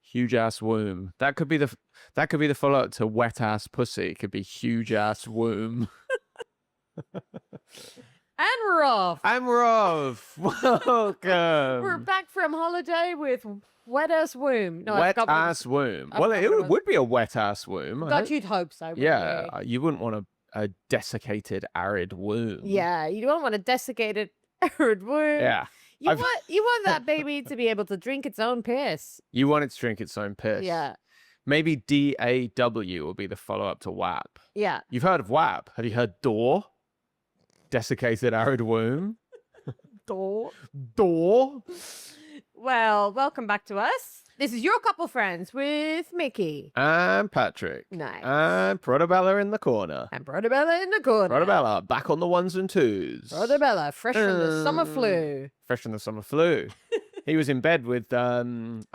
Huge ass womb. That could be the follow up to wet ass pussy. It could be huge ass womb. And we're off. And we're off. Welcome. We're back from holiday with wet ass womb. No, wet ass womb. I Well, forgot it what it would be a wet ass womb. God, you'd hope so. Yeah, you wouldn't want a desiccated, arid womb. Yeah, you don't want a desiccated, arid womb. Yeah. You want that baby to be able to drink its own piss. You want it to drink its own piss. Yeah. Maybe DAW will be the follow up to WAP. Yeah. You've heard of WAP. Have you heard DOOR? Desiccated arid womb. Door. DOOR. Well, welcome back to us. This is Your Couple Friends with Mickey. And Patrick. Nice. And Protobella in the corner. And Protobella in the corner. Protobella back on the ones and twos. Protobella, fresh from the summer flu. Fresh from the summer flu. He was in bed with, I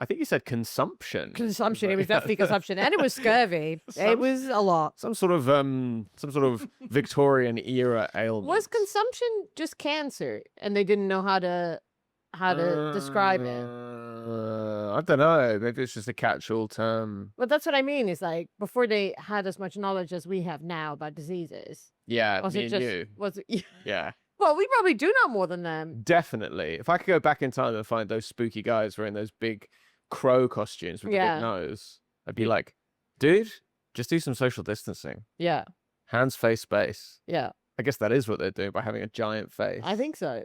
think he said consumption. Consumption. It was definitely consumption. And it was scurvy. It was a lot. Some sort of Victorian era ailment. Was consumption just cancer and they didn't know how to describe it? I don't know. Maybe it's just a catch-all term. But that's what I mean. Is like before they had as much knowledge as we have now about diseases. Yeah, Was me it and just? you. Was it? Yeah. Well, we probably do know more than them. Definitely. If I could go back in time and find those spooky guys wearing those big crow costumes with the big nose, I'd be like, dude, just do some social distancing. Yeah. Hands, face, space. Yeah. I guess that is what they're doing by having a giant face. I think so.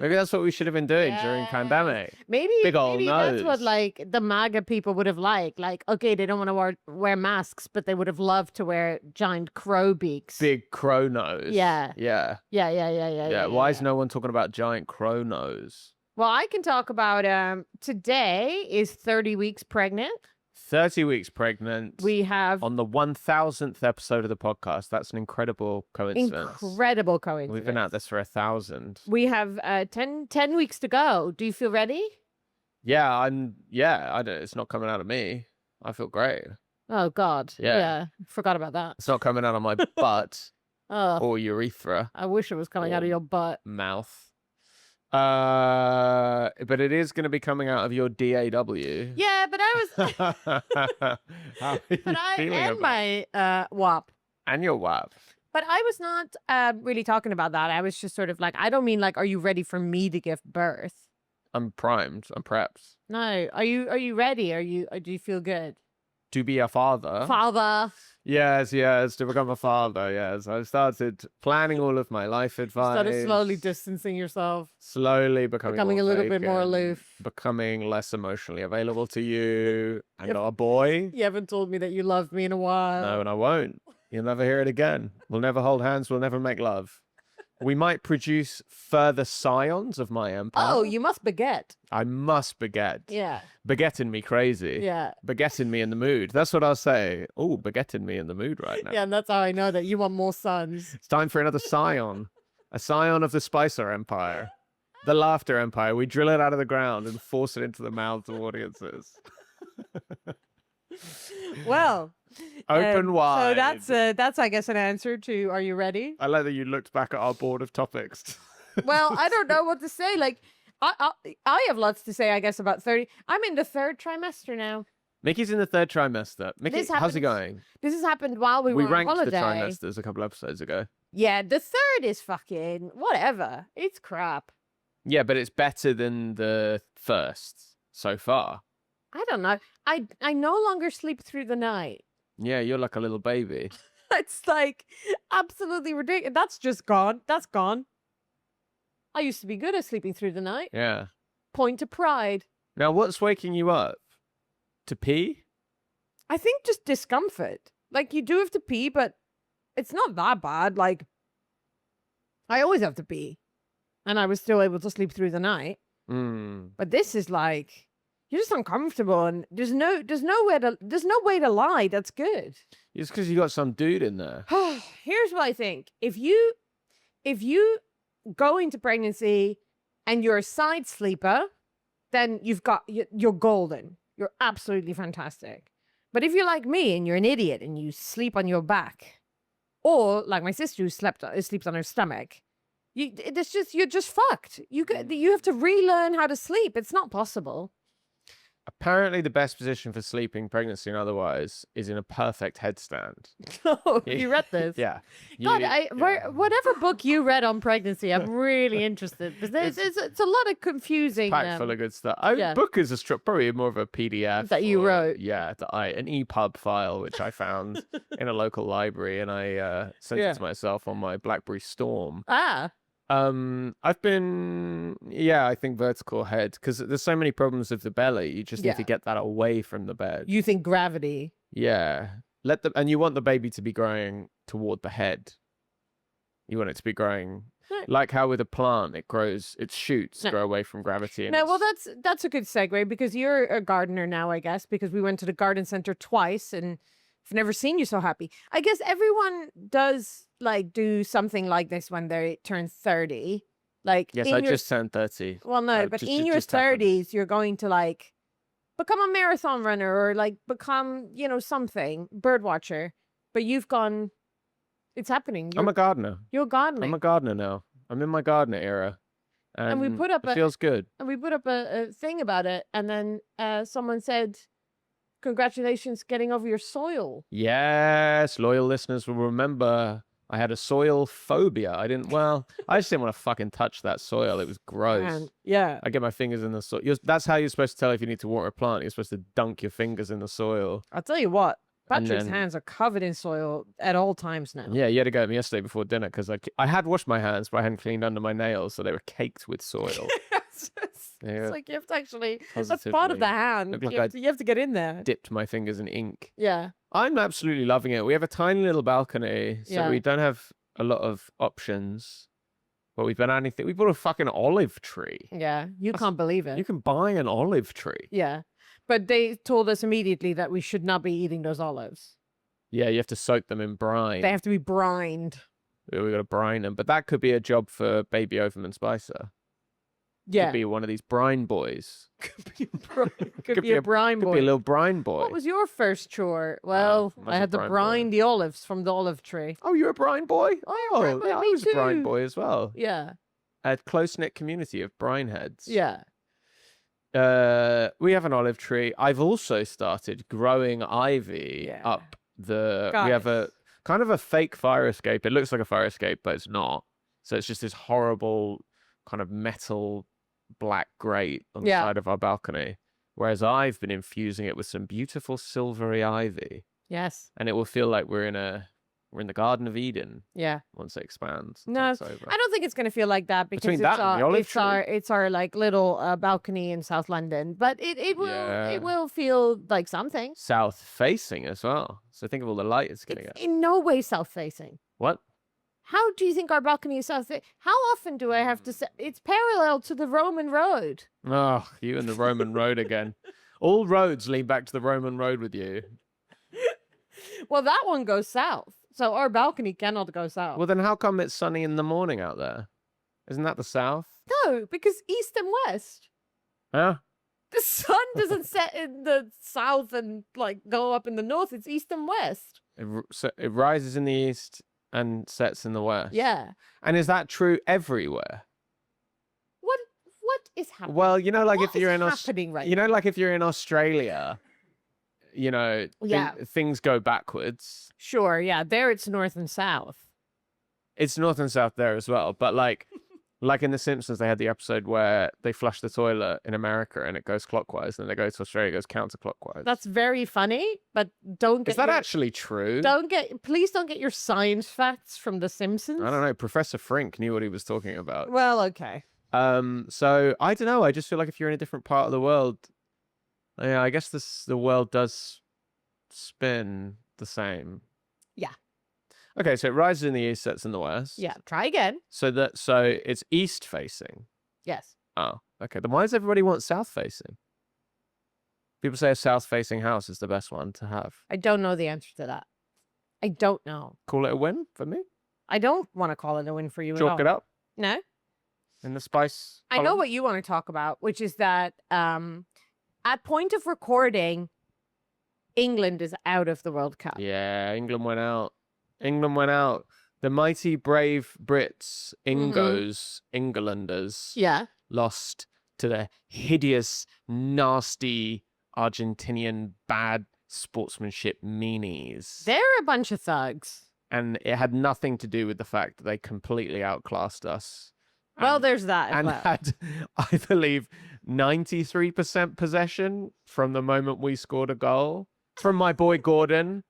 Maybe that's what we should have been doing during pandemic. Maybe Big old nose. That's what like the MAGA people would have liked. Like, okay, they don't want to wear masks, but they would have loved to wear giant crow beaks. Big crow nose. Yeah. Yeah. Yeah. Why is no one talking about giant crow nose? Well, I can talk about today is 30 weeks pregnant. 30 weeks pregnant. We have on the 1000th episode of the podcast. That's an incredible coincidence. Incredible coincidence. We've been at this for 1000. We have 10 weeks to go. Do you feel ready? Yeah, it's not coming out of me. I feel great. Oh God. Yeah. Forgot about that. It's not coming out of my butt or urethra. I wish it was coming out of your butt. Mouth. But it is going to be coming out of your DAW. Yeah, but I was. How are you feeling my WAP. And your WAP. But I was not really talking about that. I was just sort of like, I don't mean like, are you ready for me to give birth? I'm primed. I'm prepped. No. Are you ready? Do you feel good? To be a father. Father. Yes, to become a father, yes. I started planning all of my life advice. Started slowly distancing yourself. Slowly becoming a little bit more aloof. Becoming less emotionally available to you and our boy. You haven't told me that you love me in a while. No, and I won't. You'll never hear it again. We'll never hold hands. We'll never make love. We might produce further scions of my empire. Oh, you must beget. I must beget. Yeah. Begetting me crazy. Yeah. Begetting me in the mood. That's what I'll say. Oh, begetting me in the mood right now. Yeah, and that's how I know that you want more sons. It's time for another scion. A scion of the Spicer Empire. The Laughter Empire. We drill it out of the ground and force it into the mouths of audiences. Well. Open wide. So that's I guess an answer to are you ready? I like that you looked back at our board of topics. Well, I don't know what to say. Like I have lots to say, I guess, about 30. I'm in the third trimester now. Mickey's in the third trimester. Mickey, how's it going? This has happened while we were on ranked holiday. the trimesters a couple episodes ago. Yeah, the third is fucking whatever. It's crap. Yeah, but it's better than the first so far. I don't know. I no longer sleep through the night. Yeah, you're like a little baby. It's like absolutely ridiculous. That's just gone. That's gone. I used to be good at sleeping through the night. Yeah. Point of pride. Now, what's waking you up? To pee? I think just discomfort. Like, you do have to pee, but it's not that bad. Like, I always have to pee. And I was still able to sleep through the night. But this is like, you're just uncomfortable, and there's no way to lie. That's good. It's because you got some dude in there. Here's what I think: if you go into pregnancy and you're a side sleeper, then you're golden. You're absolutely fantastic. But if you're like me and you're an idiot and you sleep on your back, or like my sister who sleeps on her stomach, you're just fucked. You have to relearn how to sleep. It's not possible. Apparently, the best position for sleeping, pregnancy, and otherwise is in a perfect headstand. Oh, you read this? Yeah. God, Yeah. whatever book you read on pregnancy, I'm really interested because it's a lot of confusing. Packed full of good stuff. yeah. Book is probably more of a PDF that you wrote. Yeah, an EPUB file which I found in a local library, and I sent it to myself on my BlackBerry Storm. Ah. I've been, I think vertical head, because there's so many problems with the belly. You just need to get that away from the bed. You think gravity? Yeah. And you want the baby to be growing toward the head. You want it to be growing like how with a plant its shoots grow away from gravity. No, well, that's a good segue, because you're a gardener now, I guess, because we went to the garden center twice and I've never seen you so happy. I guess everyone does do something like this when they turn 30. Yes, I just turned 30. Well, no, but in your 30s, you're going to become a marathon runner or become, something, bird watcher. But you've gone, it's happening. I'm a gardener. You're gardening. I'm a gardener now. I'm in my gardener era. And we put up it feels good. And we put up a thing about it. And then someone said, congratulations getting over your soil. Yes, loyal listeners will remember I had a soil phobia. I just didn't want to fucking touch that soil. It was gross. Man, yeah. I get my fingers in the soil. That's how you're supposed to tell if you need to water a plant. You're supposed to dunk your fingers in the soil. I'll tell you what, Patrick's hands are covered in soil at all times now. Yeah, you had to go at me yesterday before dinner because I had washed my hands, but I hadn't cleaned under my nails, so they were caked with soil. It's like you have to actually, that's part of the hand. You have to get in there. Dipped my fingers in ink. Yeah. I'm absolutely loving it. We have a tiny little balcony, so we don't have a lot of options. But we've been anything. We bought a fucking olive tree. Yeah, can't believe it. You can buy an olive tree. Yeah. But they told us immediately that we should not be eating those olives. Yeah, you have to soak them in brine. They have to be brined. We got to brine them. But that could be a job for Baby Overman Spicer. Yeah. Could be one of these brine boys. Could be a brine boy. Could be a little brine boy. What was your first chore? Well, I had to brine the olives from the olive tree. Oh, you're a brine boy? Oh, yeah, I was a brine boy as well. Yeah. A close-knit community of brine heads. Yeah. We have an olive tree. I've also started growing ivy up the... Guys. We have a kind of a fake fire escape. It looks like a fire escape, but it's not. So it's just this horrible kind of metal black grate on the side of our balcony, whereas I've been infusing it with some beautiful silvery ivy. Yes. And it will feel like we're in the Garden of Eden. Yeah. Once it expands. No, I don't think it's going to feel like that because it's our little balcony in South London, but it will feel like something. South facing as well. So think of all the light it's going to get. In no way south facing. What? How do you think our balcony is south? How often do I have to say it's parallel to the Roman road? Oh, you and the Roman road again. All roads lead back to the Roman road with you. Well, that one goes south. So our balcony cannot go south. Well, then how come it's sunny in the morning out there? Isn't that the south? No, because east and west. Huh? The sun doesn't set in the south and go up in the north. It's east and west. It rises in the east and sets in the west. Yeah. And is that true everywhere? What is happening? Well, if you're in if you're in Australia, things go backwards. Sure, yeah. There it's north and south. It's north and south there as well, but like in The Simpsons, they had the episode where they flush the toilet in America and it goes clockwise, and then they go to Australia, it goes counterclockwise. That's very funny, but don't get. Is that actually true? Please don't get your science facts from The Simpsons. I don't know. Professor Frink knew what he was talking about. Well, okay. So I don't know. I just feel like if you're in a different part of the world, yeah, I guess the world does spin the same. Yeah. Okay, so it rises in the east, sets in the west. Yeah, try again. So it's east facing. Yes. Oh, okay. Then why does everybody want south facing? People say a south facing house is the best one to have. I don't know the answer to that. I don't know. Call it a win for me? I don't want to call it a win for you at all. Chalk it up? No. In the spice column? I know what you want to talk about, which is that at point of recording, England is out of the World Cup. Yeah, England went out. The mighty brave Brits, Englanders, yeah, lost to the hideous, nasty Argentinian bad sportsmanship meanies. They're a bunch of thugs. And it had nothing to do with the fact that they completely outclassed us. Well, there's that as And well. had, I believe, 93% possession from the moment we scored a goal. From my boy Gordon.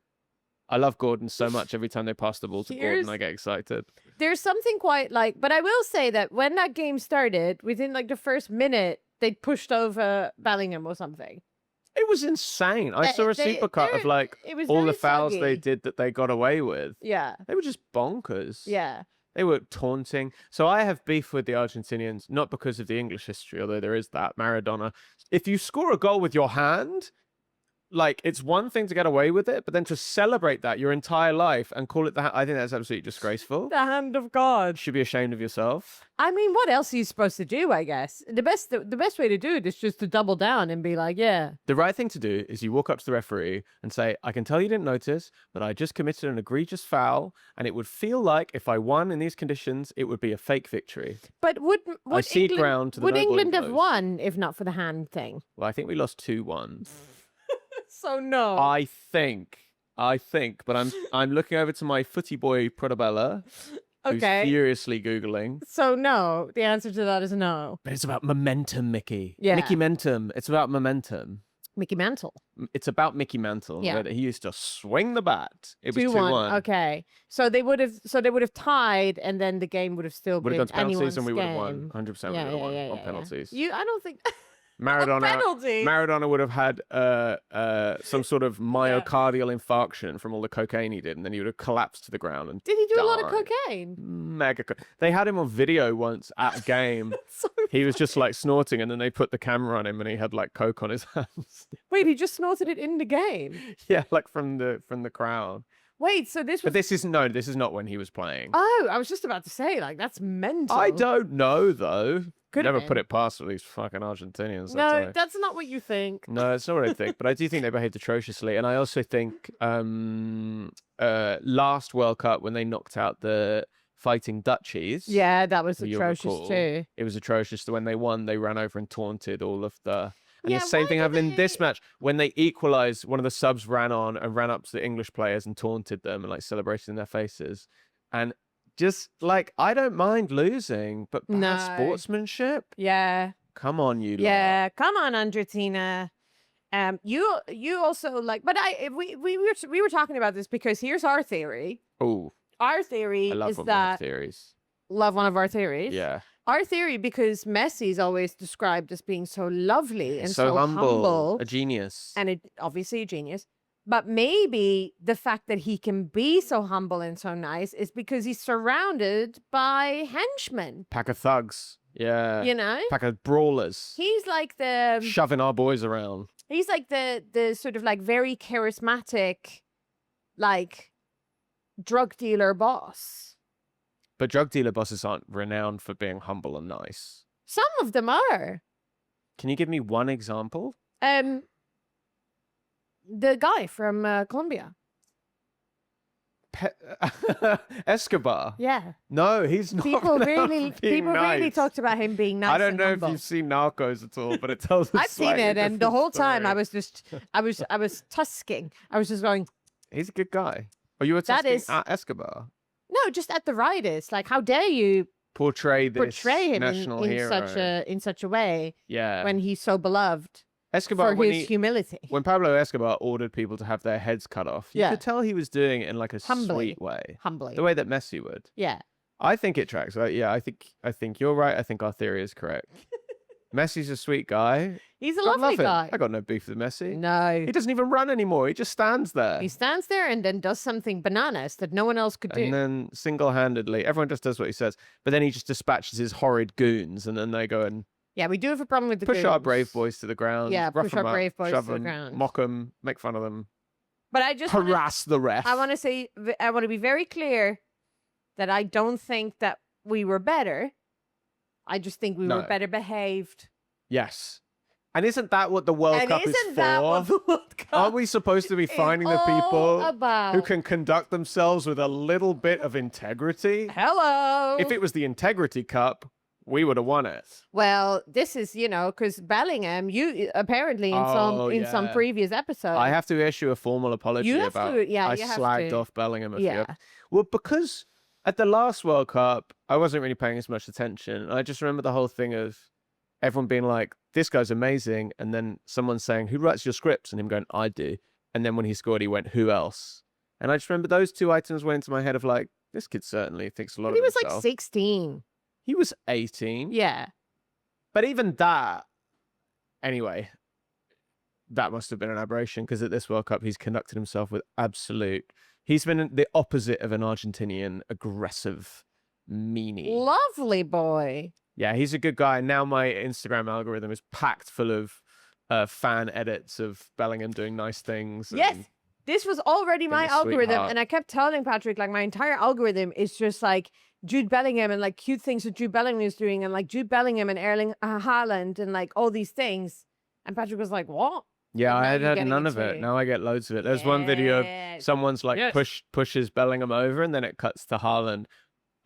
I love Gordon so much. Every time they pass the ball to Gordon, I get excited. There's something quite like, but I will say that when that game started, within like the first minute, they pushed over Bellingham or something. It was insane. I saw a supercut of like all the fouls they did that they got away with. Yeah. They were just bonkers. Yeah. They were taunting. So I have beef with the Argentinians, not because of the English history, although there is that. Maradona. If you score a goal with your hand, like, it's one thing to get away with it, but then to celebrate that your entire life and call it that, I think that's absolutely disgraceful. The hand of God. You should be ashamed of yourself. I mean, what else are you supposed to do, I guess? The best way to do it is just to double down and be like, yeah. The right thing to do is you walk up to the referee and say, I can tell you didn't notice, but I just committed an egregious foul, and it would feel like if I won in these conditions, it would be a fake victory. But would England have blows. won if not for the hand thing? Well, I think we lost 2-1. So no. I think, but I'm looking over to my footy boy Portobello, who's furiously Googling. So no, the answer to that is no. But it's about momentum, Mickey. Yeah. Mickey Mentum. It's about momentum. Mickey Mantle. It's about Mickey Mantle. Yeah. He used to swing the bat. It was 2-1. Okay. So they would have tied, and then the game would have still been gone to penalties, anyone's and we would have game. won. 100% we would have won on penalties. I don't think Maradona would have had some sort of myocardial infarction from all the cocaine he did, and then he would have collapsed to the ground. And did he do died. a lot of cocaine? They had him on video once at a game. He was just like snorting, and then they put the camera on him, and he had like coke on his hands. Wait, he just snorted it in the game? Yeah, like from the crowd. Wait, so this was... But this is not when he was playing. Oh, I was just about to say, like, that's mental. I don't know, though. Never been. put it past these fucking Argentinians. No, that's not what you think. No, it's not what I think. But I do think they behaved atrociously. And I also think last World Cup, when they knocked out the Fighting Dutchies. Yeah, that was atrocious too. It was atrocious. When they won, they ran over and taunted all of the... And Yeah, the same why thing did happened in they- this match. When they equalised, one of the subs ran on and ran up to the English players and taunted them and like celebrated in their faces. And just like, I don't mind losing, but bad No. sportsmanship? Yeah. Come on, you lot. Yeah, come on, Argentina. You also like, but we were talking about this because here's our theory. Oh, Our theory I love is one of my that theories. love one of our theories. Yeah. Our theory, because Messi is always described as being so lovely and so humble. A genius. and obviously a genius. But maybe the fact that he can be so humble and so nice is because he's surrounded by henchmen. Pack of thugs. Yeah. You know, Pack of brawlers. he's like the Shoving our boys around. He's like the sort of like very charismatic, like drug dealer boss. But drug dealer bosses aren't renowned for being humble and nice. Some of them are. Can you give me one example? The guy from Colombia. Escobar. Yeah. No, he's not. People renowned really for being nice. talked about him being nice. I don't and know humble. if you've seen Narcos at all, but it tells us. I've seen it, and the whole time I was tusking. I was just going. He's a good guy. Oh, you were tusking at Escobar. No, just at the riders. Like, how dare you portray him national hero in such a way? Yeah. When he's so beloved. Escobar, for his humility. When Pablo Escobar ordered people to have their heads cut off, you could tell he was doing it in like a sweet way. Humbly. The way that Messi would. Yeah. I think it tracks. Yeah, I think you're right. I think our theory is correct. Messi's a sweet guy. He's a lovely guy. I got no beef with Messi. No. He doesn't even run anymore. He just stands there. He stands there and then does something bananas that no one else could do. And then single-handedly, everyone just does what he says. But then he just dispatches his horrid goons, and then they go and yeah, we do have a problem with the push goons. our brave boys to the ground. Yeah, rough push them our up, brave boys shove to the them, ground. mock them, make fun of them. But I just harass the ref. I want to be very clear that I don't think that we were better. I just think we were better behaved. Yes. And isn't that what the World Cup is for? That what the World Cup Aren't we supposed to be finding the people about? who can conduct themselves with a little bit of integrity? Hello. If it was the Integrity Cup, we would have won it. Well, this is, because Bellingham, you apparently in some previous episode. I have to issue a formal apology You have about to, yeah, I you have slagged to. off Bellingham a Yeah. few. Well, because at the last World Cup, I wasn't really paying as much attention. I just remember the whole thing of everyone being like, this guy's amazing. And then someone saying, who writes your scripts? And him going, I do. And then when he scored, he went, who else? And I just remember those two items went into my head of like, this kid certainly thinks a lot of himself. He was like 16. He was 18. Yeah. But even that, anyway, that must have been an aberration because at this World Cup, he's conducted himself with he's been the opposite of an Argentinian aggressive meanie. Lovely boy. Yeah, he's a good guy. Now my Instagram algorithm is packed full of fan edits of Bellingham doing nice things. Yes. This was already my algorithm. sweetheart. And I kept telling Patrick, like, my entire algorithm is just like Jude Bellingham and like cute things that Jude Bellingham is doing and like Jude Bellingham and Erling Haaland and like all these things. And Patrick was like, what? Yeah, And I now you're had getting none of into it. it. Now I get loads of it. There's one video of Yes. someone's like Yes. pushes Bellingham over and then it cuts to Haaland.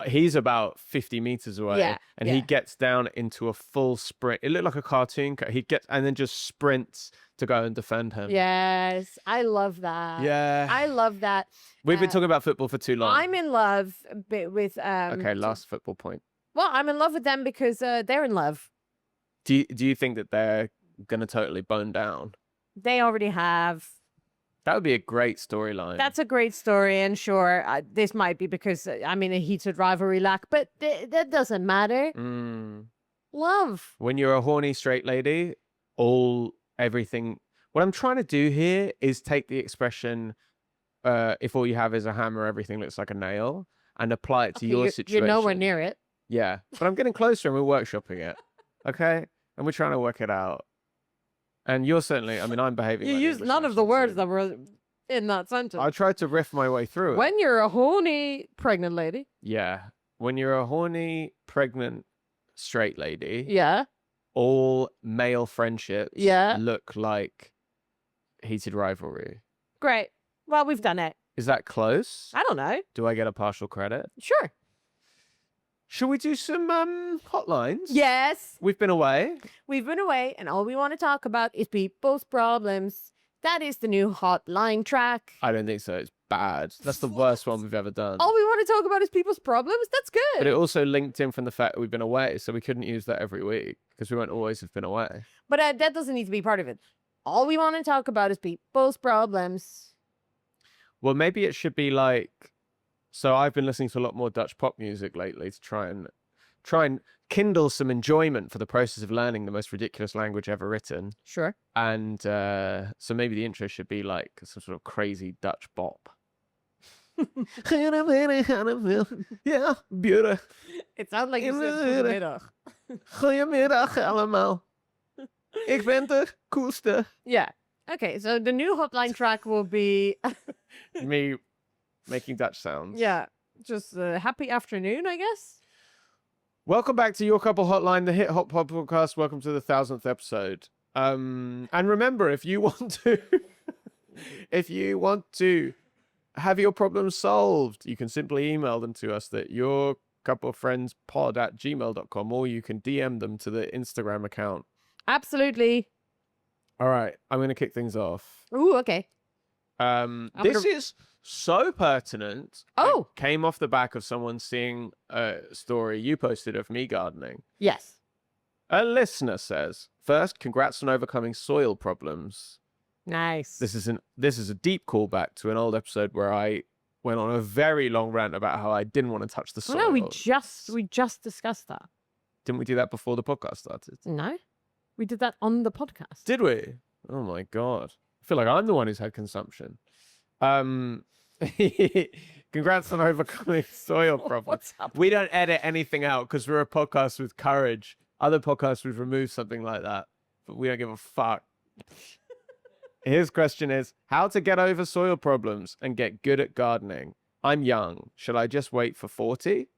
He's about 50 meters away Yeah, and yeah. he gets down into a full sprint. It looked like a cartoon. He gets and then just sprints to go and defend him. Yes. I love that. Yeah. I love that. We've been talking about football for too long. I'm in love a bit with Okay, last football point. Well, I'm in love with them because they're in love. Do you think that they're gonna totally bone down? They already have. That would be a great storyline. That's a great story, and sure, this might be because I'm in a heated rivalry lack, but that doesn't matter. Love. When you're a horny straight lady, everything. What I'm trying to do here is take the expression, if all you have is a hammer, everything looks like a nail, and apply it to your situation. You're nowhere near it. Yeah, but I'm getting closer and we're workshopping it. Okay? And we're trying to work it out. And you're certainly, I'm behaving You like used English none of the accent words too. that were in that sentence. I tried to riff my way through it. When you're a horny pregnant lady. Yeah. When you're a horny, pregnant, straight lady, Yeah. all male friendships Yeah. look like heated rivalry. Great. Well, we've done it. Is that close? I don't know. Do I get a partial credit? Sure. Should we do some hotlines? Yes. We've been away. We've been away, and all we want to talk about is people's problems. That is the new hotline track. I don't think so. It's bad. That's the worst one we've ever done. All we want to talk about is people's problems? That's good. But it also linked in from the fact that we've been away, so we couldn't use that every week because we won't always have been away. But that doesn't need to be part of it. All we want to talk about is people's problems. Well, maybe it should be like... So I've been listening to a lot more Dutch pop music lately to try and kindle some enjoyment for the process of learning the most ridiculous language ever written. Sure. And so maybe the intro should be like some sort of crazy Dutch bop. Yeah, beautiful. It sounds like you said goedemiddag. Goedemiddag allemaal. Ik ben de coolste. Yeah. Okay, so the new hotline track will be... Me making Dutch sounds. Yeah, just happy afternoon, I guess. Welcome back to Your Couple Hotline, the Hit Hot Pod podcast. Welcome to the 1000th episode. And remember, if you want to have your problems solved, you can simply email them to us at yourcouplepod@gmail.com, or you can DM them to the Instagram account. Absolutely. All right, I'm going to kick things off. Ooh, okay. This is so pertinent. Oh. It came off the back of someone seeing a story you posted of me gardening. Yes. A listener says, first, congrats on overcoming soil problems. Nice. This is a deep callback to an old episode where I went on a very long rant about how I didn't want to touch the soil. Oh, no, we just discussed that. Didn't we do that before the podcast started? No, we did that on the podcast. Did we? Oh my God. I feel like I'm the one who's had consumption. Congrats on overcoming soil problems. What's up? We don't edit anything out because we're a podcast with courage. Other podcasts would remove something like that, but we don't give a fuck. His question is, how to get over soil problems and get good at gardening. I'm young. Should I just wait for 40?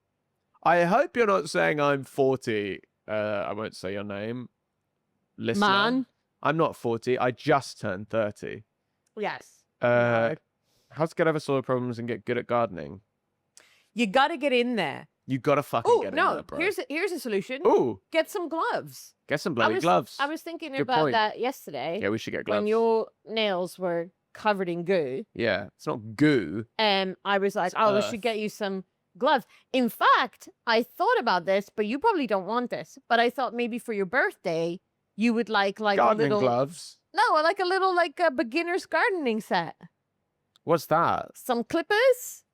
I hope you're not saying I'm 40. I won't say your name. Listener. Man. I'm not 40. I just turned 30. Yes. How to get over soil problems and get good at gardening. You got to get in there. You gotta fucking Oh get in no! there, bro. Here's a solution. Ooh, Get some gloves. get some bloody gloves. I was thinking Good about point. that yesterday. Yeah, we should get gloves. When your nails were covered in goo. Yeah, it's not goo. I was like, It's oh, we earth. should get you some gloves. In fact, I thought about this, but you probably don't want this. But I thought maybe for your birthday, you would like Gardening a little gloves. No, like a little beginner's gardening set. What's that? Some clippers.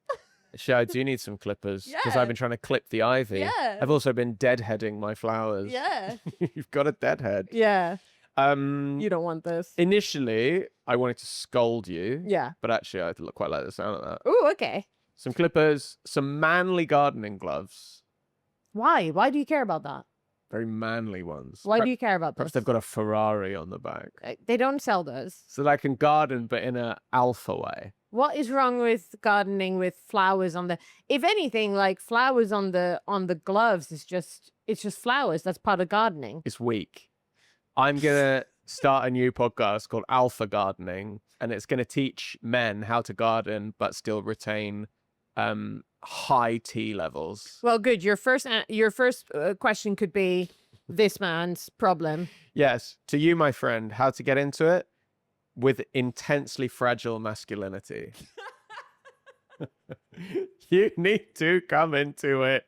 Actually, I do need some clippers because Yeah. I've been trying to clip the ivy. Yeah. I've also been deadheading my flowers. Yeah. You've got a deadhead. Yeah. You You don't want this. initially I wanted to scold you. Yeah. But actually, I quite like the sound of that. Oh, okay. Some clippers, some manly gardening gloves. Why? Why do you care about that? Very manly ones. Why do you care about Perhaps this? they've got a Ferrari on the back. They don't sell those. So that I can garden, but in a alpha way. What is wrong with gardening with flowers on the? If anything, like flowers on the gloves is it's just flowers. That's part of gardening. It's weak. I'm going to start a new podcast called Alpha Gardening, and it's going to teach men how to garden, but still retain high T levels. Well, good. Your first question could be this man's problem. Yes. To you, my friend, how to get into it with intensely fragile masculinity. You need to come into it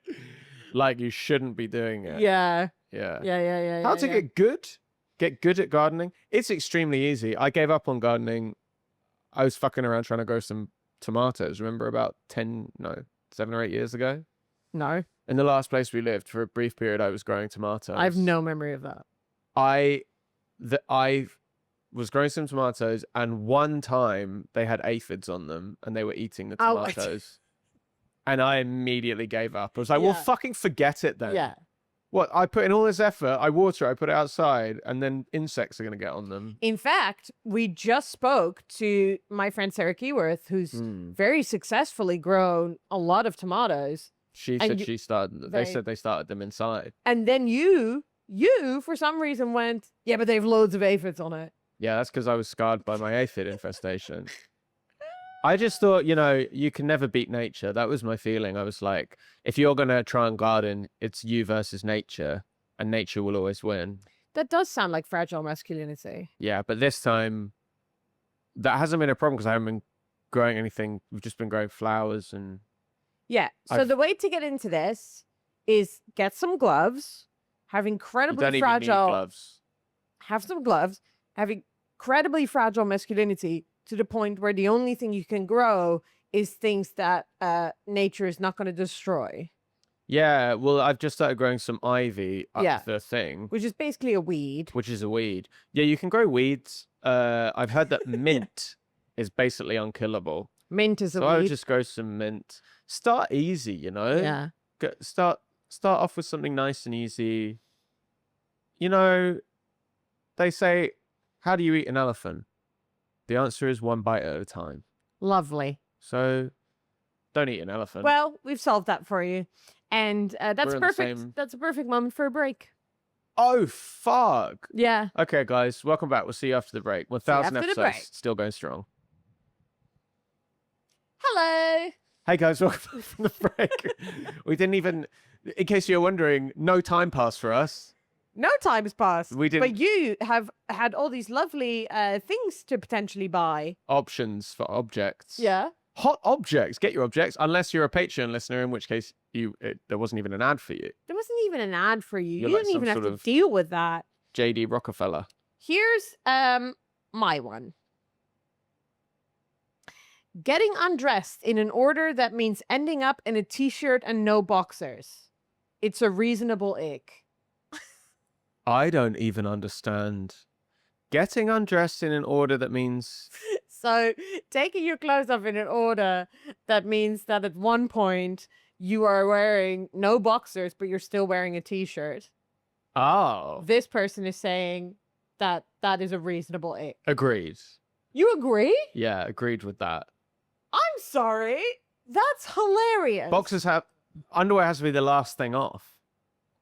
like you shouldn't be doing it. Yeah. Yeah. Yeah. How to get good at gardening? It's extremely easy. I gave up on gardening. I was fucking around trying to grow some tomatoes. Remember about 7 or 8 years ago? No, In the last place we lived, for a brief period, I was growing tomatoes. I have no memory of that. I was growing some tomatoes, and one time they had aphids on them, and they were eating the Oh, I tomatoes. And I immediately gave up. I was like, well, Yeah. fucking forget it then. Yeah. What? I put in all this effort, I water it, I put it outside, and then insects are going to get on them. In fact, we just spoke to my friend Sarah Keyworth, who's very successfully grown a lot of tomatoes. She And said she started. They they- said they started them inside. And then you for some reason went, yeah, but they have loads of aphids on it. Yeah, that's because I was scarred by my aphid infestation. I just thought, you can never beat nature. That was my feeling. I was like, if you're going to try and garden, it's you versus nature, and nature will always win. That does sound like fragile masculinity. Yeah, but this time, that hasn't been a problem because I haven't been growing anything. We've just been growing flowers and... Yeah. So I've- the way to get into this is get some gloves, have You incredibly don't even need fragile, gloves. have some gloves, have incredibly fragile masculinity to the point where the only thing you can grow is things that nature is not going to destroy, Yeah, well, I've just started growing some ivy up Yeah. the thing, which is basically a weed. which is a weed. Yeah, you can grow weeds. I've heard that mint is basically unkillable. Mint is a So I would weed. just grow some mint. Start easy, Yeah. Start off with something nice and easy. They say, how do you eat an elephant? The answer is one bite at a time. Lovely. So don't eat an elephant. Well, we've solved that for you. And that's We're in the perfect. same- That's a perfect moment for a break. Oh, fuck. Yeah. Okay, guys, welcome back. We'll see you after the break. 1,000 after the episodes, break. still going strong. Hello. Hey, guys, welcome back from the break. We didn't even, in case you're wondering, no time passed for us. No time has passed. We didn't- But you have had all these lovely things to potentially buy. Options for objects. Yeah. Hot objects. Get your objects, unless you're a Patreon listener, in which case there wasn't even an ad for you. There wasn't even an ad for you. You're You like didn't some even have sort to of- deal with that. JD Rockefeller. Here's my one. Getting undressed in an order that means ending up in a t-shirt and no boxers. It's a reasonable ick. I don't even understand. Getting undressed in an order that means So taking your clothes off in an order that means that at one point you are wearing no boxers, but you're still wearing a t-shirt. oh, This person is saying that that is a reasonable ick. agreed. You agree? Yeah, agreed with that. I'm sorry. That's hilarious. Underwear has to be the last thing off.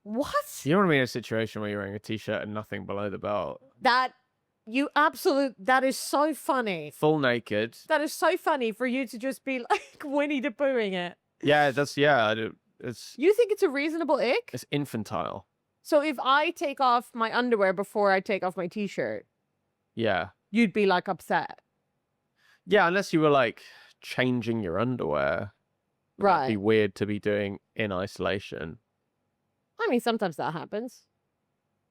What? You don't want to be in a situation where you're wearing a t-shirt and nothing below the belt. That is so funny. Full naked. That is so funny for you to just be like Winnie the Poohing it. Yeah, You think it's a reasonable ick? It's infantile. So if I take off my underwear before I take off my t-shirt, Yeah. you'd be like upset. Yeah, unless you were like changing your underwear. Right. That'd be weird to be doing in isolation. I mean, sometimes that happens.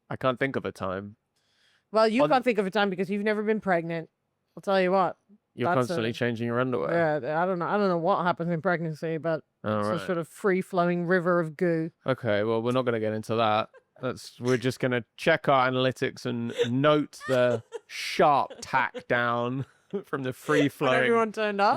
I can't think of a time. Well, you can't think of a time because you've never been pregnant. I'll tell you what. You're constantly changing your underwear. Yeah, I don't know what happens in pregnancy, but it's a sort of free-flowing river of goo. Okay, well, we're not going to get into that. We're just going to check our analytics and note the sharp tack down from the free-flowing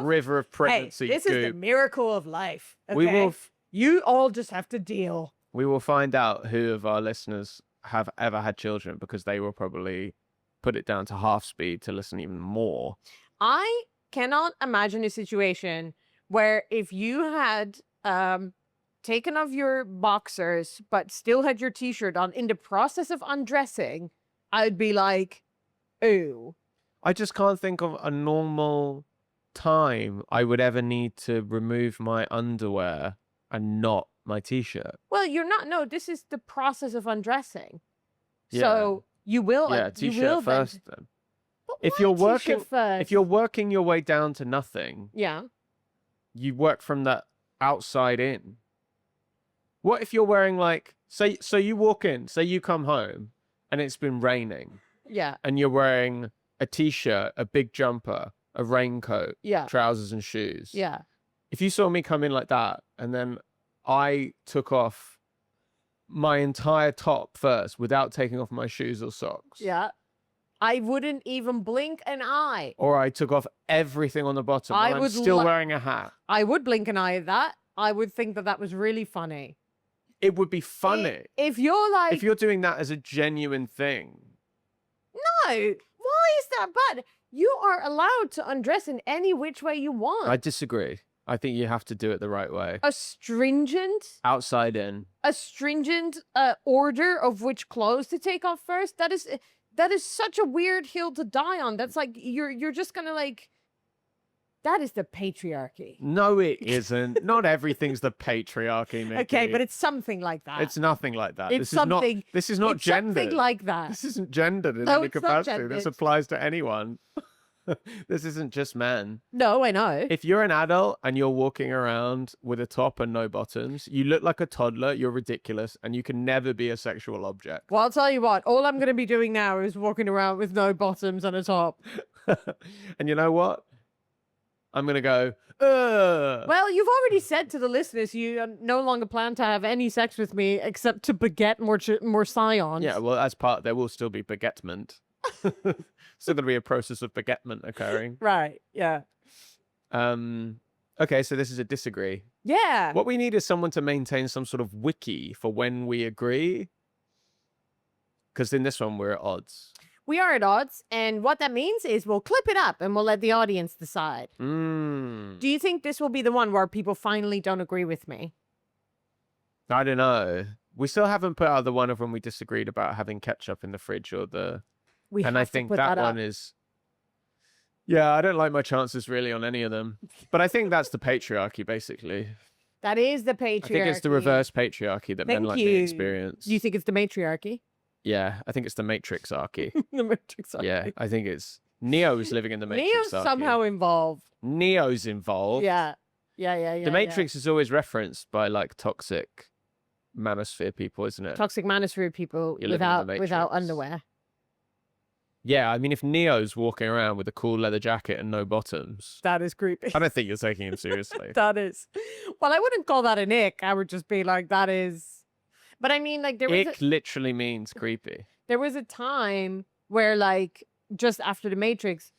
river of pregnancy Hey, this goo. is the miracle of life. Okay? You all just have to deal. We will find out who of our listeners have ever had children because they will probably put it down to half speed to listen even more. I cannot imagine a situation where if you had taken off your boxers but still had your t-shirt on in the process of undressing, I'd be like, ooh. I just can't think of a normal time I would ever need to remove my underwear and not my t-shirt. Well, you're not. No, this is the process of undressing. Yeah. So you will. Yeah, t-shirt first then. But If why you're t-shirt first? if you're working your way down to nothing, yeah, you work from the outside in. What if you're wearing like so you walk in, say you come home and it's been raining yeah, and you're wearing a t-shirt, a big jumper, a raincoat, yeah, trousers and shoes. yeah. If you saw me come in like that and then I took off my entire top first without taking off my shoes or socks. Yeah. I wouldn't even blink an eye. Or I took off everything on the bottom I while would I'm still wearing a hat. I would blink an eye at that. I would think that that was really funny. It would be funny. If you're like... If you're doing that as a genuine thing. No. Why is that bad? You are allowed to undress in any which way you want. I disagree. I think you have to do it the right way. A stringent... Outside in. A stringent order of which clothes to take off first? That is such a weird hill to die on. That's like, you're just gonna like... That is the patriarchy. No, it isn't. Not everything's the patriarchy, Nikki. Okay, but it's something like that. It's nothing like that. It's something. This is not gendered. Something like that. This isn't gendered in No, any it's not capacity. gendered. This applies to anyone. This isn't just men. No, I know. If you're an adult and you're walking around with a top and no bottoms, you look like a toddler, you're ridiculous, and you can never be a sexual object. Well, I'll tell you what, all I'm going to be doing now is walking around with no bottoms and a top. And you know what? I'm going to go, ugh. Well, you've already said to the listeners you no longer plan to have any sex with me except to beget more scions. Yeah, well, as part, there will still be begetment. Still going to be a process of begetment occurring. Right, yeah. Okay, so this is a disagree. Yeah. What we need is someone to maintain some sort of wiki for when we agree. Because in this one, we're at odds. We are at odds, and what that means is we'll clip it up and we'll let the audience decide. Do you think this will be the one where people finally don't agree with me? I don't know. We still haven't put out the one of when we disagreed about having ketchup in the fridge or the... And I think that one is... Yeah, I don't like my chances really on any of them. But I think that's the patriarchy, basically. That is the patriarchy. I think it's the reverse patriarchy that men like me experience. You think it's the matriarchy? Yeah, I think it's the Matrix-archy. The Matrix-archy. Yeah, I think it's... Neo's living in the Matrix-archy. Neo's somehow involved. Neo's involved. Yeah. The Matrix is always referenced by, like, toxic manosphere people, isn't it? Toxic manosphere people without underwear. Yeah, I mean, if Neo's walking around with a cool leather jacket and no bottoms... That is creepy. I don't think you're taking him seriously. That is. Well, I wouldn't call that an ick. I would just be like, that is... But I mean, like, Ick literally means creepy. There was a time where, like, just after the Matrix,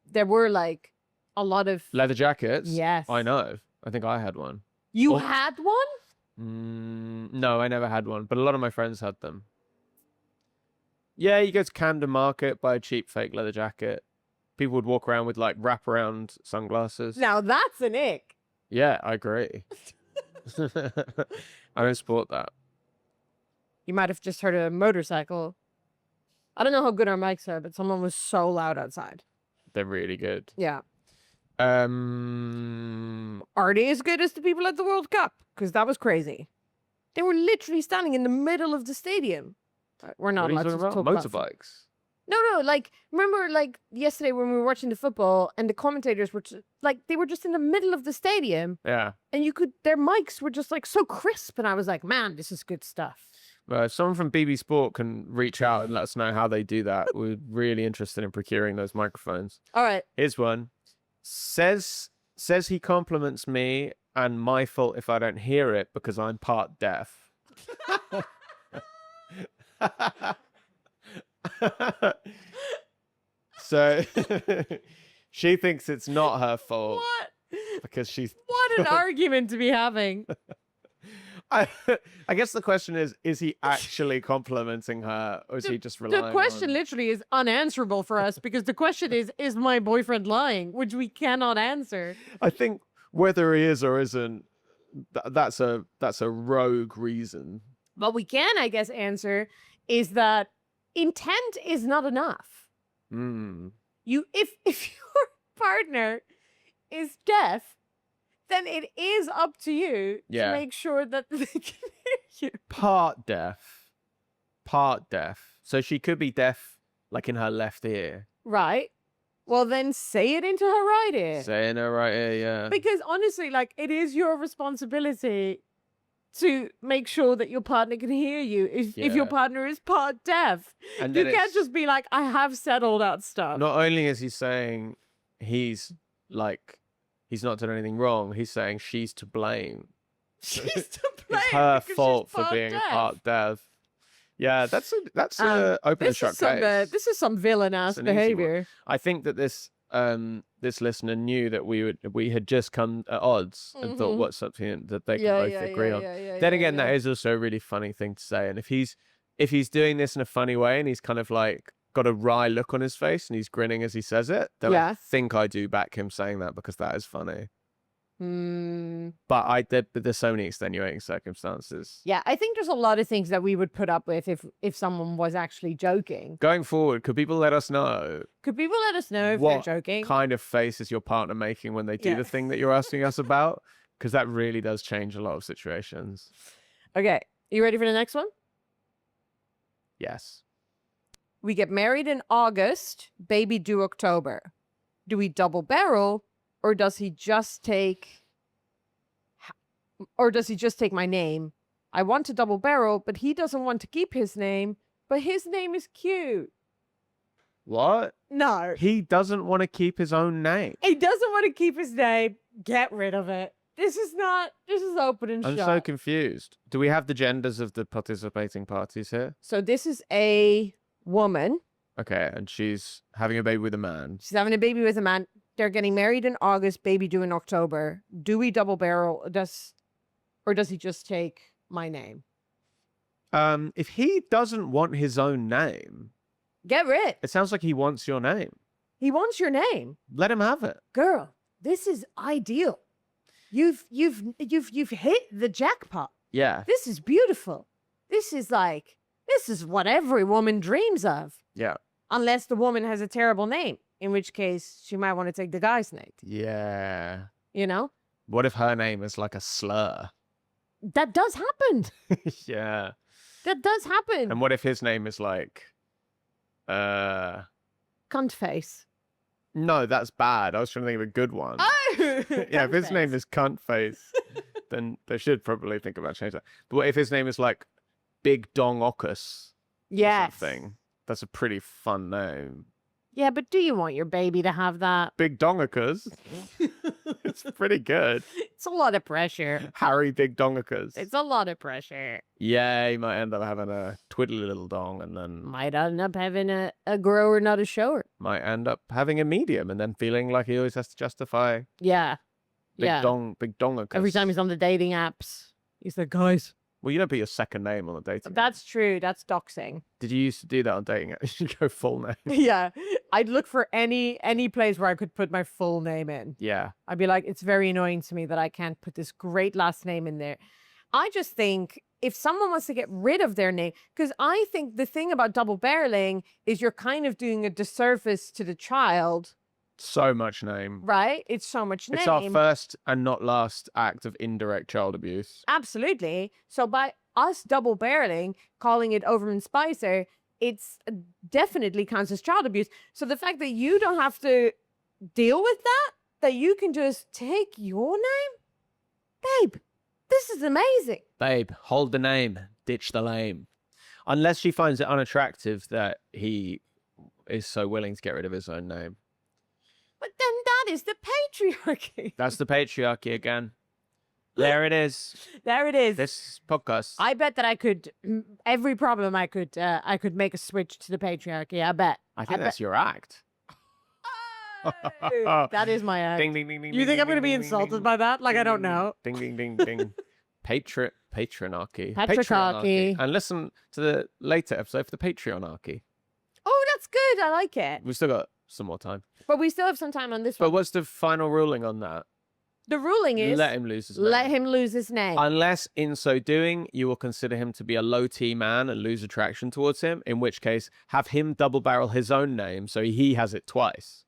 there were, like, a lot of... Leather jackets? Yes. I know. I think I had one. You had one? No, I never had one, but a lot of my friends had them. Yeah, you go to Camden Market, buy a cheap fake leather jacket. People would walk around with, like, wraparound sunglasses. Now, that's an ick. Yeah, I agree. I don't support that. You might have just heard a motorcycle. I don't know how good our mics are, but someone was so loud outside. They're really good. Yeah. Are they as good as the people at the World Cup? Because that was crazy. They were literally standing in the middle of the stadium. We're not What are allowed you to talking talk about? about Motorbikes. No, like remember, like yesterday when we were watching the football and the commentators were like they were just in the middle of the stadium, Yeah. and their mics were just like so crisp, and I was like, man, this is good stuff. Well, if someone from BB Sport can reach out and let us know how they do that, we're really interested in procuring those microphones. All right. Here's one. Says he compliments me and my fault if I don't hear it because I'm part deaf. So she thinks it's not her fault. What? Because she's... What an argument to be having. I guess the question is he actually complimenting her, or is he just relying The question literally is unanswerable for us because the question is my boyfriend lying? Which we cannot answer. I think whether he is or isn't, that's a rogue reason. What we can, I guess, answer is that intent is not enough. If your partner is deaf, then it is up to you to make sure that they can hear you. Part deaf. So she could be deaf, like in her left ear. Right. Well, then say it into her right ear. Say in her right ear, yeah. Because honestly, like, it is your responsibility to make sure that your partner can hear you if your partner is part deaf. And you can't just be like, I have said all that stuff. Not only is he saying he's not done anything wrong, he's saying she's to blame. She's to blame. It's her fault for being part deaf. Yeah, that's open and shut case. This is some villain-ass behavior. I think that this listener knew that we had just come at odds and thought what's something that they can both agree on. Then again, that is also a really funny thing to say. And if he's doing this in a funny way and he's kind of like got a wry look on his face and he's grinning as he says it, then I think I do back him saying that because that is funny. But there's so many extenuating circumstances. Yeah, I think there's a lot of things that we would put up with if someone was actually joking. Going forward, could people let us know? Could people let us know if they're joking? What kind of face is your partner making when they do the thing that you're asking us about? Because that really does change a lot of situations. Okay, you ready for the next one? Yes. We get married in August, baby due October. Do we double barrel, or does he just take my name? I want to double barrel, but he doesn't want to keep his name, but his name is cute. What? No. He doesn't want to keep his own name. He doesn't want to keep his name. Get rid of it. This is open and shut. I'm so confused. Do we have the genders of the participating parties here? So this is a woman. Okay, and she's having a baby with a man. She's having a baby with a man. They're getting married in August, baby due in October. Do we double barrel? Or does he just take my name? If he doesn't want his own name, get rid. It sounds like he wants your name. He wants your name. Let him have it. Girl, this is ideal. You've hit the jackpot. Yeah. This is beautiful. This is what every woman dreams of. Yeah. Unless the woman has a terrible name, in which case she might want to take the guy's name. Yeah. You know? What if her name is like a slur? That does happen. Yeah. That does happen. And what if his name is like cunt face? No, that's bad. I was trying to think of a good one. Oh! Yeah, if his name is cunt face, then they should probably think about changing that. But what if his name is like Big Dong Ocus? Yes. Or something? That's a pretty fun name. Yeah, but do you want your baby to have that? Big Dongicus. It's pretty good. It's a lot of pressure. Harry Big Dongicus. It's a lot of pressure. Yeah, he might end up having a twiddly little dong and then... Might end up having a grower, not a shower. Might end up having a medium and then feeling like he always has to justify... Yeah. Big Dongicus. Every time he's on the dating apps, he's like, guys... Well, you don't put your second name on the dating That's true. That's doxing. Did you used to do that on dating apps? You go full name. Yeah. I'd look for any place where I could put my full name in. Yeah. I'd be like, it's very annoying to me that I can't put this great last name in there. I just think if someone wants to get rid of their name, because I think the thing about double barreling is you're kind of doing a disservice to the child So much name. right? It's so much name. It's our first and not last act of indirect child abuse. Absolutely. So by us double barreling, calling it Overman Spicer, it's definitely counts as child abuse. So the fact that you don't have to deal with that you can just take your name, babe, this is amazing. Babe, hold the name, ditch the lame. Unless she finds it unattractive that he is so willing to get rid of his own name. But then that is the patriarchy. That's the patriarchy again. There it is. There it is. This podcast. I bet that I could every problem I could make a switch to the patriarchy. I bet. I think that's your act. Oh, that is my act. Ding ding ding ding. You think ding, I'm going to ding, be ding, insulted ding, by that? Like ding, I don't ding, know. Ding ding ding ding. Patriarchy. Patriarchy. And listen to the later episode for the Patreonarchy. Oh, that's good. I like it. We've still got some more time. But we still have some time on this But one. what's the final ruling on that? The ruling is Let him lose his name. let him lose his name. Unless in so doing, you will consider him to be a low T man and lose attraction towards him, in which case, have him double barrel his own name so he has it twice.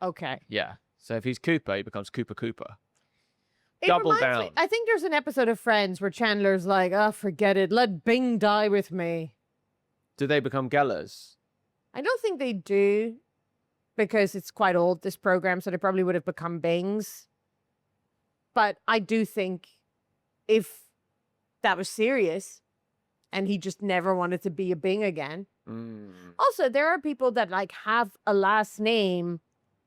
Okay. Yeah. So if he's Cooper, he becomes Cooper Cooper. It Double reminds me- down. I think there's an episode of Friends where Chandler's like, oh, forget it. Let Bing die with me. Do they become Gellers? I don't think they do because it's quite old, this program, so they probably would have become Bings. But I do think if that was serious and he just never wanted to be a Bing again. Also, there are people that like have a last name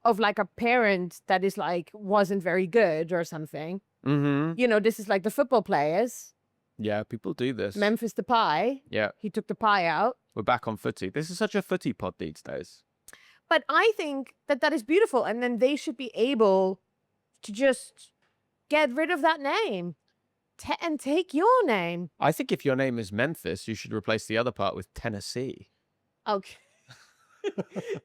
of like a parent that is like wasn't very good or something. Mm-hmm. You know, this is like the football players. Yeah, people do this. Memphis Depay. Yeah. He took the pie out. We're back on footy. This is such a footy pod these days. But I think that that is beautiful. And then they should be able to just get rid of that name and take your name. I think if your name is Memphis, you should replace the other part with Tennessee. Okay.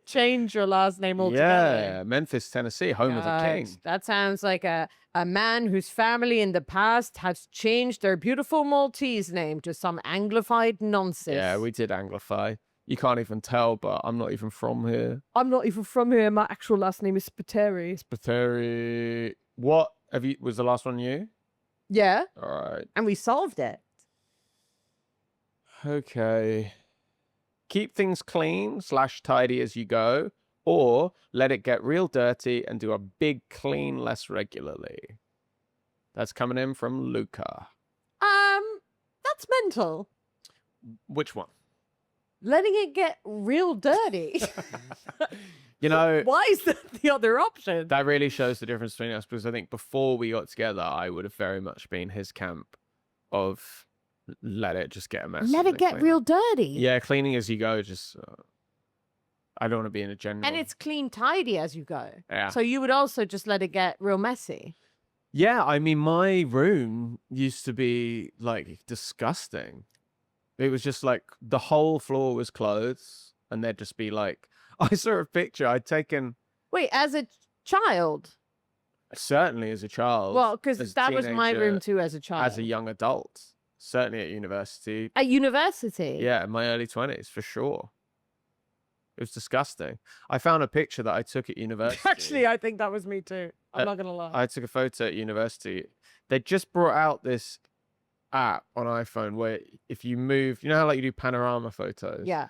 Change your last name altogether. Yeah, Memphis, Tennessee, home of the king. That sounds like a man whose family in the past has changed their beautiful Maltese name to some Anglified nonsense. Yeah, we did Anglify. You can't even tell, but I'm not even from here. I'm not even from here. My actual last name is Spiteri. Spiteri. What have you? Was the last one you? Yeah. All right. And we solved it. Okay. Keep things clean / tidy as you go, or let it get real dirty and do a big clean less regularly. That's coming in from Luca. That's mental. Which one? Letting it get real dirty. You know, Why is that the other option? that really shows the difference between us, because I think before we got together, I would have very much been his camp of let it just get a mess. Let and it then get clean real dirty. Yeah, cleaning as you go. Just I don't want to be in a general. And it's clean, tidy as you go. Yeah. So you would also just let it get real messy. Yeah, I mean, my room used to be like disgusting. It was just like the whole floor was clothes, and there'd just be like, I saw a picture I'd taken. Wait, as a child? Certainly as a child. Well, because as a that was my teenager, room too as a child. As a young adult. Certainly at university. At university? Yeah, in my early 20s, for sure. It was disgusting. I found a picture that I took at university. Actually, I think that was me too. I'm not going to lie. I took a photo at university. They just brought out this app on iPhone where if you move, you know how like you do panorama photos? Yeah.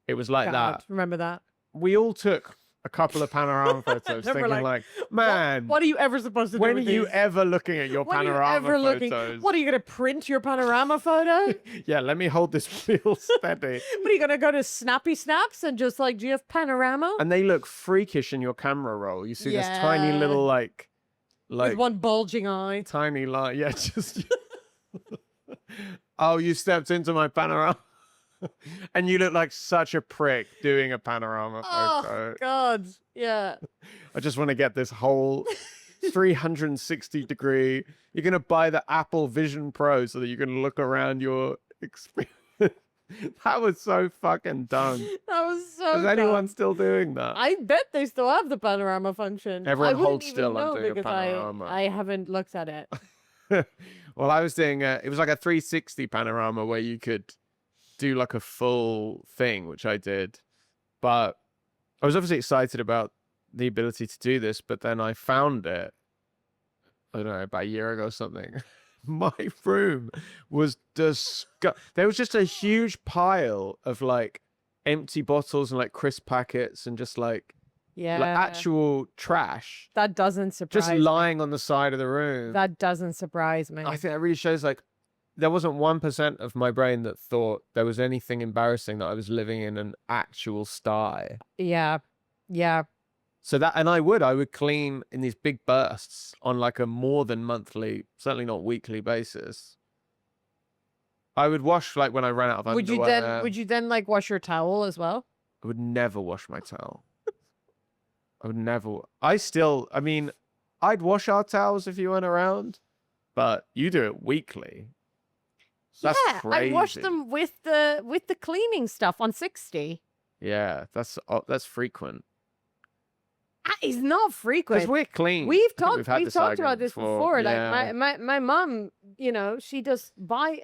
It was like God, that. remember that? We all took a couple of panorama photos Then we're thinking like, man, What are you ever supposed to do when are with you these? ever looking at your When are you panorama ever looking? photos? What are you going to print your panorama photo? Yeah, let me hold this real steady. What are you going to go to Snappy Snaps and just like, do you have panorama? And they look freakish in your camera roll. You see this tiny Yeah. little like With one bulging eye. tiny line. Yeah, just oh, you stepped into my panorama. And you look like such a prick doing a panorama photo. Oh, God. Yeah. I just want to get this whole 360 degree. You're going to buy the Apple Vision Pro so that you can look around your experience. That was so fucking dumb. That was so Is anyone dumb. still doing that? I bet they still have the panorama function. Everyone I wouldn't holds even still on know doing a because panorama. I haven't looked at it. Well, I was doing it was like a 360 panorama where you could do like a full thing, which I did. But I was obviously excited about the ability to do this, but then I found it, I don't know, about a year ago or something. My room was there was just a huge pile of like empty bottles and like crisp packets and just like actual trash. That doesn't surprise just lying on the side of the room. That doesn't surprise me. I think that really shows like there wasn't 1% of my brain that thought there was anything embarrassing that I was living in an actual sty. Yeah. Yeah. So that, and I would clean in these big bursts on like a more than monthly, certainly not weekly basis. I would wash like when I ran out of underwear. Would you then like wash your towel as well? I would never wash my towel. I would never. I mean, I'd wash our towels if you weren't around, but you do it weekly. That's crazy. I wash them with the cleaning stuff on 60. Yeah, that's frequent. It's not frequent. Because we're clean. We've talked about this before. Yeah. Like my mom, you know, she does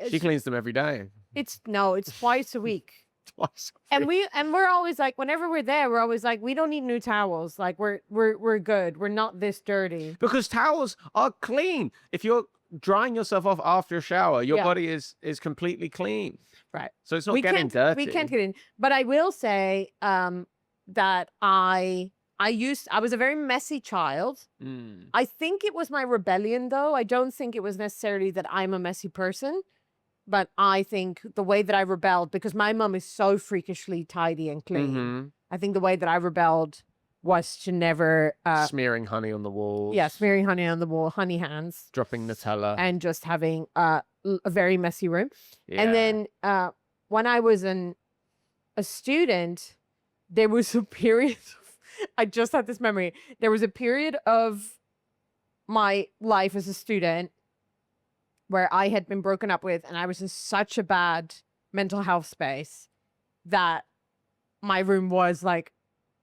She cleans them every day. It's twice a week. Twice a week. And we're always like, whenever we're there, we're always like, we don't need new towels. Like we're good. We're not this dirty. Because towels are clean. If you're drying yourself off after a shower, your body is completely clean. Right. So it's not getting dirty. We can't get in. But I will say that I was a very messy child. I think it was my rebellion, though. I don't think it was necessarily that I'm a messy person, but I think the way that I rebelled, because my mum is so freakishly tidy and clean, I think the way that I rebelled was to never... smearing honey on the walls. Yeah, smearing honey on the wall, honey hands. Dropping Nutella. And just having a very messy room. Yeah. And then when I was a student, there was a period... I just had this memory. There was a period of my life as a student where I had been broken up with, and I was in such a bad mental health space that my room was like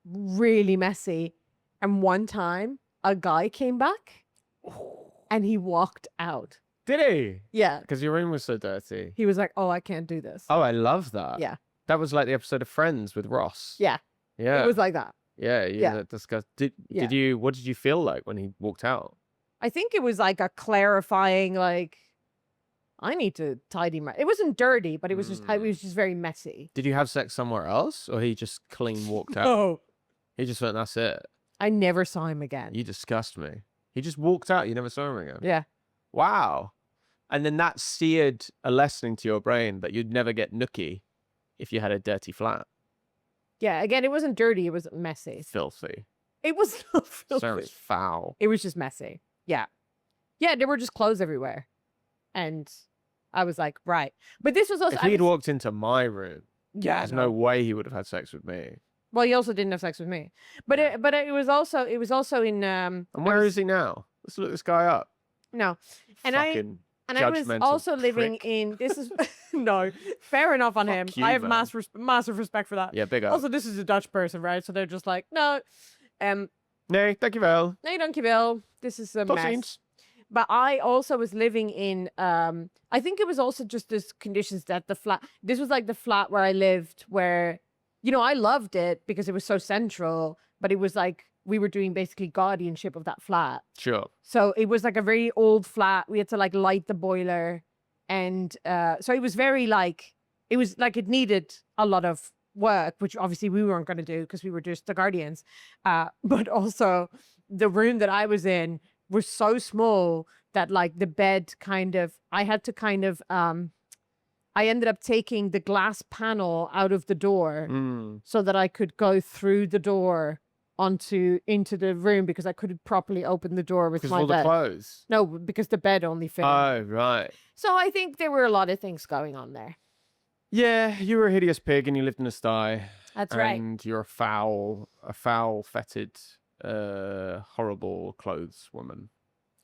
really messy. And one time a guy came back and he walked out. Did he? Yeah. Because your room was so dirty. He was like, oh, I can't do this. Oh, I love that. Yeah. That was like the episode of Friends with Ross. Yeah. Yeah. It was like that. Yeah, discussed. What did you feel like when he walked out? I think it was like a clarifying, like, I need to tidy my... It wasn't dirty, but it was just very messy. Did you have sex somewhere else, or he just clean walked out? No. He just went, that's it. I never saw him again. You disgust me. He just walked out. You never saw him again. Yeah. Wow. And then that seared a lesson into your brain that you'd never get nookie if you had a dirty flat. Yeah, again, it wasn't dirty. It was messy. Filthy. It was not filthy. Sounds foul. It was just messy. Yeah. Yeah, there were just clothes everywhere. And I was like, right. But this was also... If he'd walked into my room, there's no way he would have had sex with me. Well, he also didn't have sex with me. But it was also in... And where is he now? Let's look this guy up. No. And I was also living in... This is... No, fair enough on him. I have massive respect for that. Yeah, big up. Also, this is a Dutch person, right? So they're just like, no. Nee, dankjewel. Nee, dankjewel. This is a Tot mess. ziens. But I also was living in... I think it was also just this conditions that the flat... This was like the flat where I lived where... You know, I loved it because it was so central. But it was like... We were doing basically guardianship of that flat. Sure. So it was like a very old flat. We had to like light the boiler. And so it was very like, it was like it needed a lot of work, which obviously we weren't going to do because we were just the guardians. But also the room that I was in was so small that like the bed I had to I ended up taking the glass panel out of the door so that I could go through the door into the room because I couldn't properly open the door with my bed. Because all the clothes? No, because the bed only fit. Oh, right. So I think there were a lot of things going on there. Yeah, you were a hideous pig and you lived in a sty. That's right. And you're a foul, fetid, horrible clothes woman.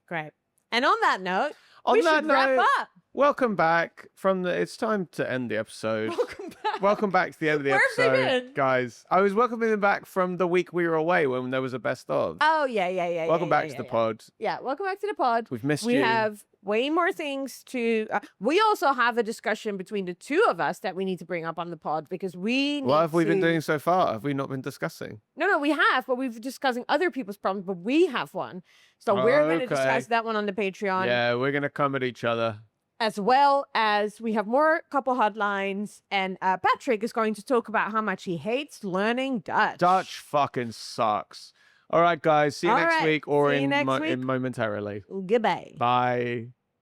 Great. And on that note, we should wrap up. Welcome back it's time to end the episode. Welcome back. Welcome back to the end of the episode, guys. I was welcoming them back from the week we were away when there was a best of. Oh, yeah. Welcome back to the pod. Yeah, welcome back to the pod. We've missed you. We have way more things to. We also have a discussion between the two of us that we need to bring up on the pod because we. What have we been doing so far? Have we not been discussing? No, we have, but we've been discussing other people's problems, but we have one. So we're going to discuss that one on the Patreon. Yeah, we're going to come at each other. As well as we have more couple hotlines, and Patrick is going to talk about how much he hates learning Dutch. Dutch fucking sucks. All right, guys. See you next week or in momentarily. Goodbye. Bye.